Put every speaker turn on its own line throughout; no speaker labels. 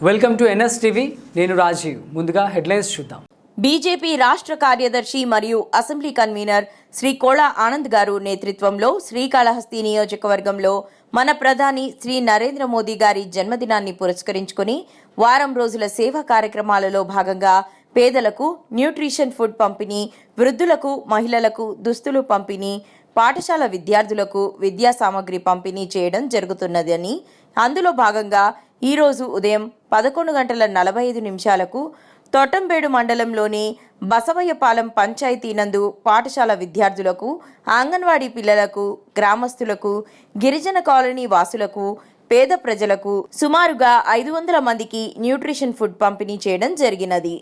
Welcome to NS TV. నేను రాజీవ్. ముందుగా headlines చూద్దాం.
బీజేపీ రాష్ట్ర కార్యదర్శి మరియు అసెంబ్లీ కన్వీనర్ శ్రీ కోళ ఆనంద్ గారు నేతృత్వంలో శ్రీకాళహస్తి నియోజకవర్గంలో మన ప్రధాని శ్రీ నరేంద్ర మోదీ గారి జన్మదినాన్ని పురస్కరించుకుని వారం రోజుల సేవా కార్యక్రమాలలో భాగంగా పేదలకు న్యూట్రిషన్ ఫుడ్ పంపిణీ, వృద్ధులకు, మహిళలకు దుస్తులు పంపిణీ, పాఠశాల విద్యార్థులకు విద్యా సామగ్రి పంపిణీ చేయడం జరుగుతున్నదని, అందులో భాగంగా ఈరోజు ఉదయం 11:45 తొట్టంబేడు మండలంలోని బసవయ్యపాలెం పంచాయతీ నందు పాఠశాల విద్యార్థులకు, అంగన్వాడీ పిల్లలకు, గ్రామస్తులకు, గిరిజన కాలనీ వాసులకు, పేద ప్రజలకు సుమారుగా 500 మందికి న్యూట్రిషన్ ఫుడ్ పంపిణీ చేయడం జరిగినది.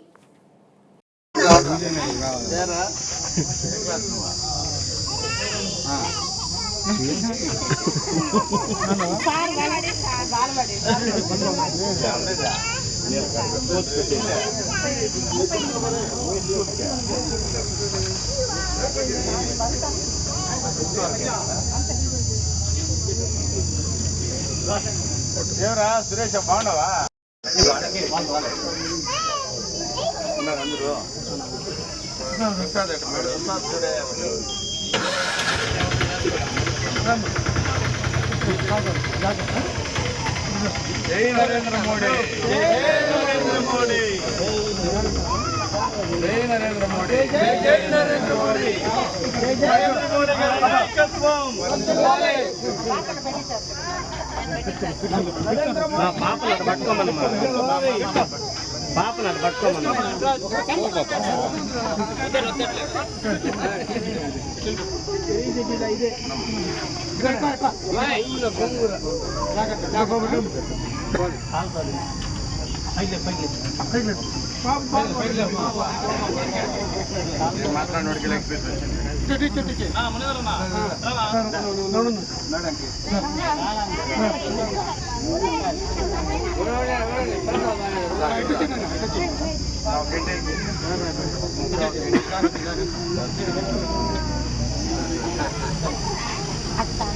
సురేష్ బాగున్నావా? జై నరేంద్ర మోడీ, జై నరేంద్ర మోడీ, జై నరేంద్ర మోడీ, జై నరేంద్ర మోడీ, నరేంద్ర మోడీ గారి నాయకత్వం. పాపలు పట్టుకోమన్నమా, పాపలు పట్టుకోమన్నా. మాట్లాడినోడికి